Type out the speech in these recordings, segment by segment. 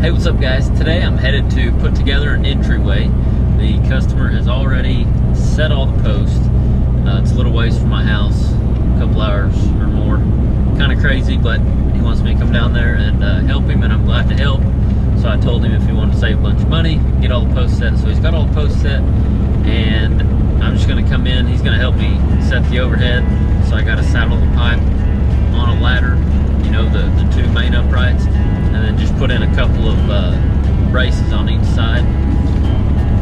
Hey, what's up guys? Today I'm headed to put together an entryway. The customer has already set all the posts. It's a little ways from my house, a couple hours or more. Kind of crazy, but he wants me to come down there and help him, and I'm glad to help. So I told him if he wanted to save a bunch of money, get all the posts set. So he's got all the posts set, and I'm just going to come in. He's going to help me set the overhead. So I got to saddle the pipe on a ladder, you know, the two main uprights, and then just put in a couple of braces on each side.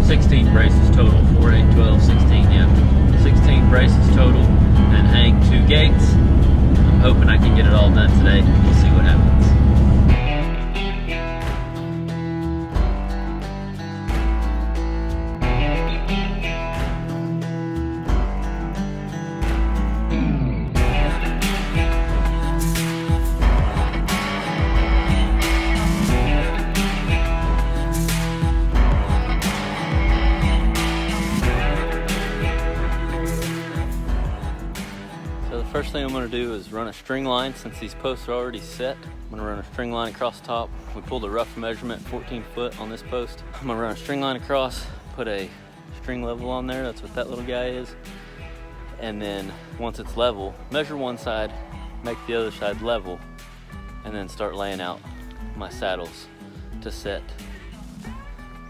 16 braces total, 4, 8, 12, 16, yeah. 16 braces total, and hang 2 gates. I'm hoping I can get it all done today. We'll see what happens. First thing I'm going to do is run a string line. Since these posts are already set, I'm going to run a string line across the top. We pulled a rough measurement, 14 foot on this post. I'm going to run a string line across, put a string level on there. That's what that little guy is. And then once it's level, measure one side, make the other side level, and then start laying out my saddles to set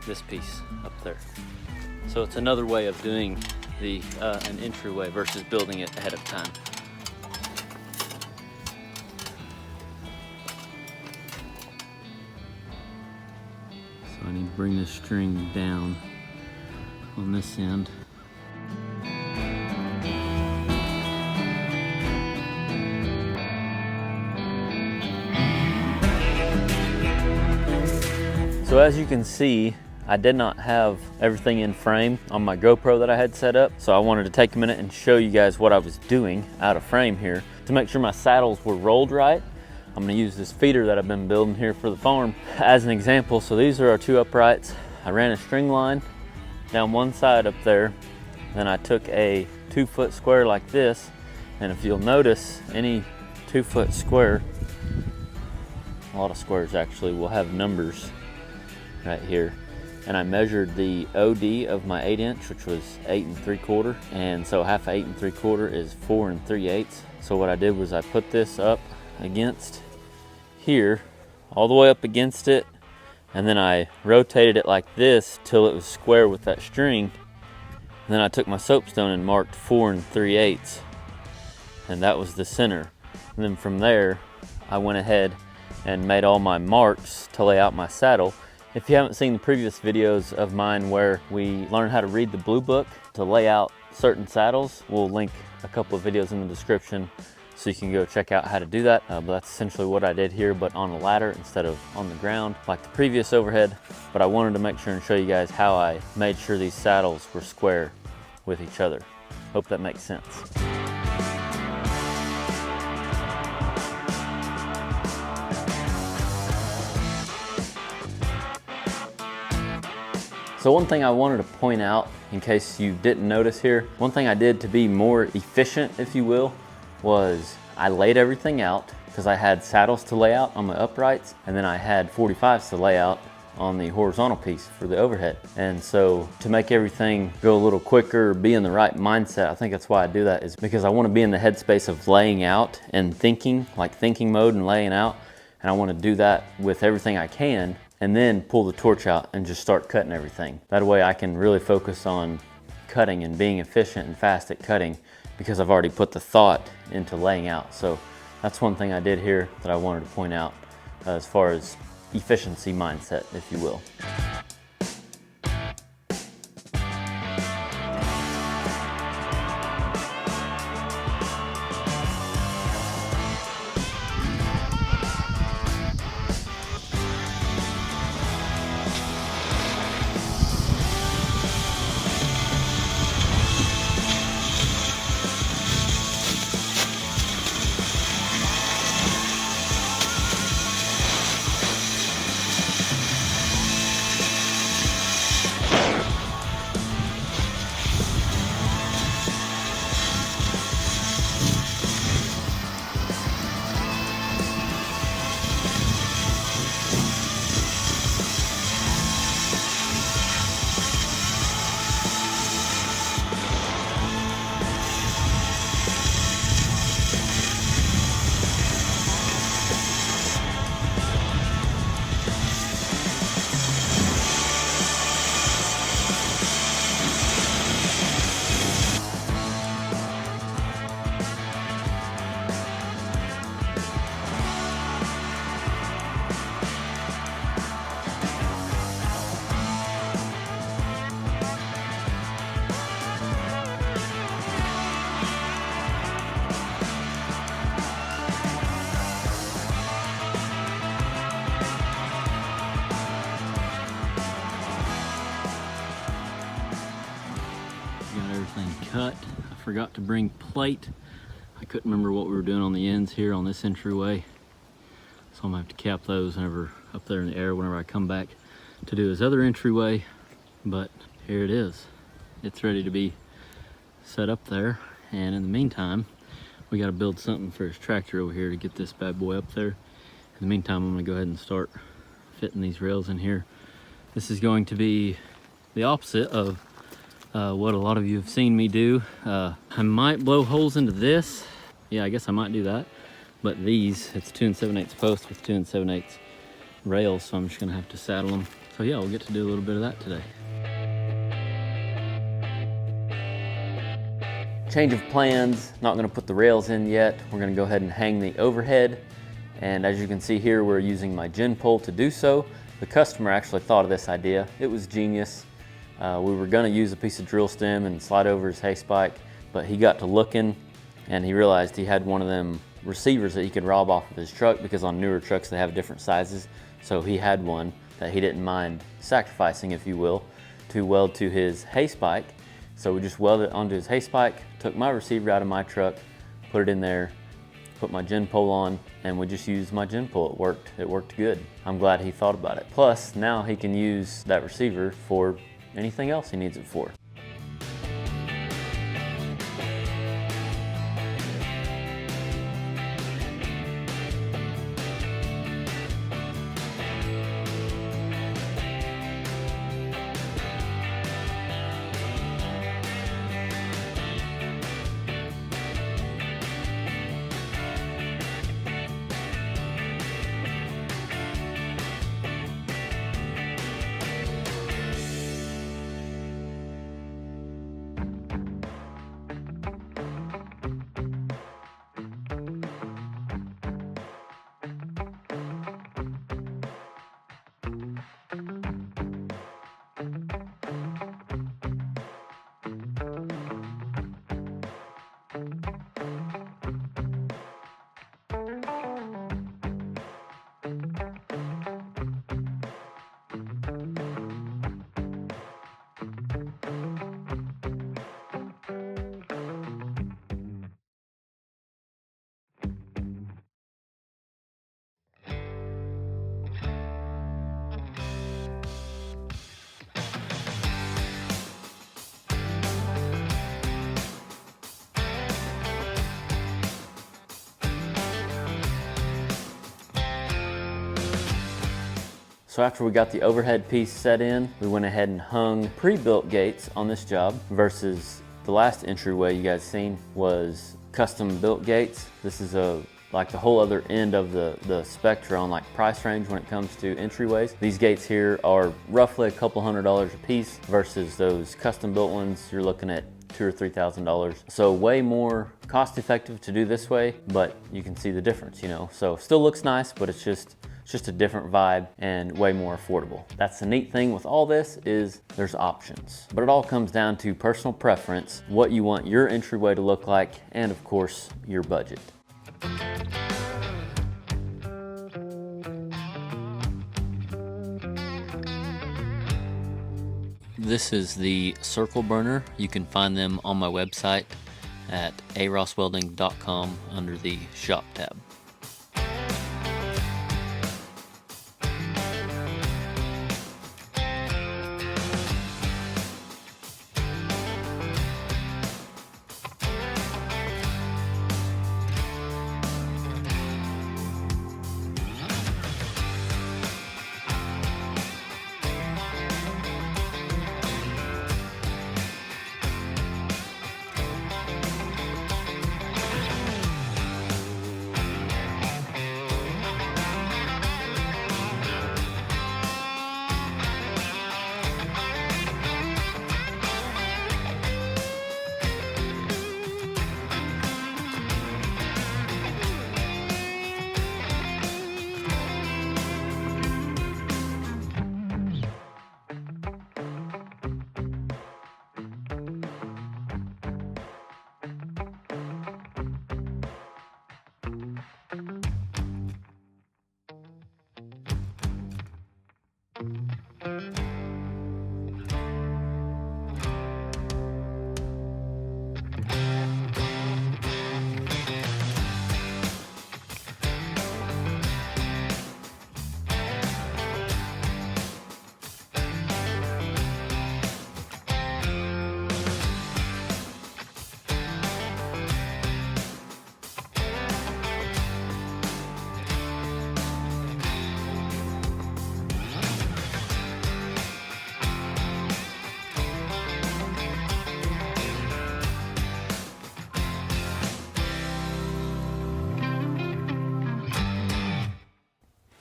this piece up there. So it's another way of doing an entryway versus building it ahead of time. So I need to bring this string down on this end. So as you can see, I did not have everything in frame on my GoPro that I had set up, so I wanted to take a minute and show you guys what I was doing out of frame here to make sure my saddles were rolled right. I'm going to use this feeder that I've been building here for the farm as an example. So these are our 2 uprights. I ran a string line down one side up there, then I took a 2-foot square like this, and if you'll notice, any 2-foot square, a lot of squares actually, will have numbers right here. And I measured the OD of my 8-inch, which was 8 3/4, and so half of 8 3/4 is 4 3/8. So what I did was I put this up against here, all the way up against it, and then I rotated it like this till it was square with that string. And then I took my soapstone and marked 4 3/8, and that was the center. And then from there, I went ahead and made all my marks to lay out my saddle. If you haven't seen the previous videos of mine where we learn how to read the blue book to lay out certain saddles, we'll link a couple of videos in the description so you can go check out how to do that. But that's essentially what I did here, but on a ladder instead of on the ground like the previous overhead. But I wanted to make sure and show you guys how I made sure these saddles were square with each other. Hope that makes sense. So one thing I wanted to point out, in case you didn't notice here, one thing I did to be more efficient, if you will, was I laid everything out because I had saddles to lay out on my uprights, and then I had 45s to lay out on the horizontal piece for the overhead. And so to make everything go a little quicker, be in the right mindset, I think that's why I do that, is because I want to be in the headspace of laying out and thinking, like thinking mode and laying out. And I want to do that with everything I can, and then pull the torch out and just start cutting everything. That way I can really focus on cutting and being efficient and fast at cutting, because I've already put the thought into laying out. So that's one thing I did here that I wanted to point out as far as efficiency mindset, if you will. forgot to bring plate. I couldn't remember what we were doing on the ends here on this entryway. So I'm gonna have to cap those whenever up there in the air whenever I come back to do his other entryway. But here it is. It's ready to be set up there. And in the meantime, we gotta build something for his tractor over here to get this bad boy up there. In the meantime, I'm gonna go ahead and start fitting these rails in here. This is going to be the opposite of what a lot of you have seen me do. I might blow holes into this. Yeah, I guess I might do that. But these, it's 2 7/8 posts with 2 7/8 rails, so I'm just gonna have to saddle them. So yeah, we'll get to do a little bit of that today. Change of plans, not gonna put the rails in yet. We're gonna go ahead and hang the overhead. And as you can see here, we're using my gin pole to do so. The customer actually thought of this idea. It was genius. We were gonna use a piece of drill stem and slide over his hay spike, but he got to looking and he realized he had one of them receivers that he could rob off of his truck, because on newer trucks they have different sizes. So he had one that he didn't mind sacrificing, if you will, to weld to his hay spike. So we just welded it onto his hay spike, took my receiver out of my truck, put it in there, put my gin pole on, and we just used my gin pole. It worked good. I'm glad he thought about it. Plus, now he can use that receiver for anything else he needs it for. So after we got the overhead piece set in, we went ahead and hung pre-built gates on this job, versus the last entryway you guys seen was custom built gates. This is like the whole other end of the spectrum, like price range when it comes to entryways. These gates here are roughly a couple $100s a piece, versus those custom built ones, you're looking at $2,000 or $3,000. So way more cost effective to do this way, but you can see the difference, you know. So still looks nice, but it's just a different vibe and way more affordable. That's the neat thing with all this, is there's options. But it all comes down to personal preference, what you want your entryway to look like, and of course, your budget. This is the circle burner. You can find them on my website at arosswelding.com under the shop tab.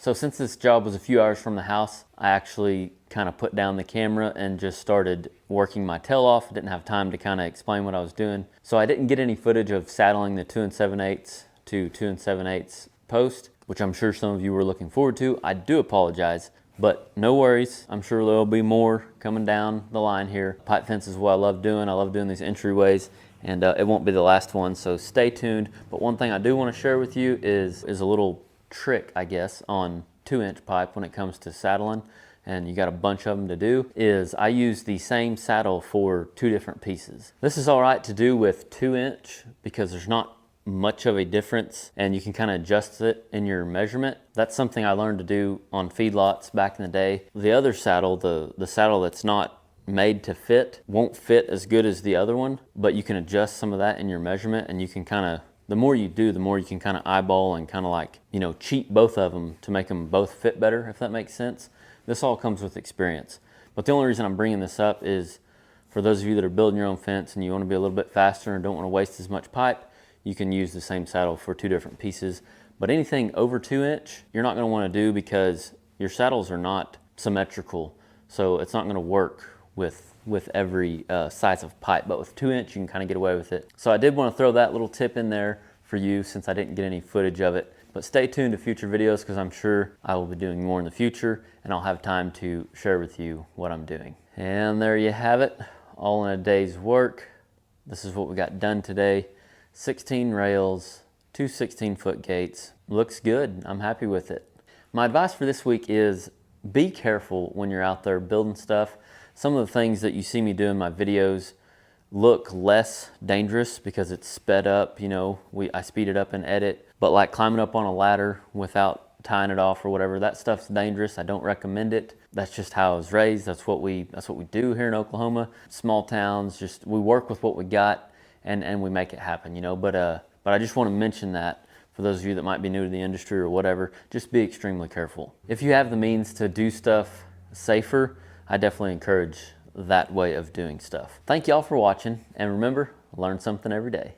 So since this job was a few hours from the house, I actually kind of put down the camera and just started working my tail off. I didn't have time to kind of explain what I was doing. So I didn't get any footage of saddling the 2 7/8 to 2 7/8 post, which I'm sure some of you were looking forward to. I do apologize, but no worries. I'm sure there'll be more coming down the line here. Pipe fence is what I love doing. I love doing these entryways, and it won't be the last one, so stay tuned. But one thing I do want to share with you is a little trick, I guess, on 2-inch pipe when it comes to saddling, and you got a bunch of them to do, is I use the same saddle for 2 different pieces. This is all right to do with 2-inch because there's not much of a difference and you can kind of adjust it in your measurement. That's something I learned to do on feedlots back in the day. The other saddle, the saddle that's not made to fit, won't fit as good as the other one, but you can adjust some of that in your measurement, and you can kind of, the more you do, the more you can kind of eyeball and kind of like, you know, cheat both of them to make them both fit better, if that makes sense. This all comes with experience. But the only reason I'm bringing this up is for those of you that are building your own fence and you want to be a little bit faster and don't want to waste as much pipe, you can use the same saddle for 2 different pieces. But anything over 2-inch, you're not going to want to do because your saddles are not symmetrical. So it's not going to work with every size of pipe, but with 2-inch you can kind of get away with it. So I did want to throw that little tip in there for you since I didn't get any footage of it. But stay tuned to future videos because I'm sure I will be doing more in the future and I'll have time to share with you what I'm doing. And there you have it, all in a day's work. This is what we got done today. 16 rails, 2 16-foot gates. Looks good, I'm happy with it. My advice for this week is be careful when you're out there building stuff. Some of the things that you see me do in my videos look less dangerous because it's sped up, you know, I speed it up and edit, but like climbing up on a ladder without tying it off or whatever, that stuff's dangerous. I don't recommend it. That's just how I was raised. That's what we do here in Oklahoma. Small towns, just we work with what we got and we make it happen, you know, but I just want to mention that for those of you that might be new to the industry or whatever, just be extremely careful. If you have the means to do stuff safer, I definitely encourage that way of doing stuff. Thank y'all for watching, and remember, learn something every day.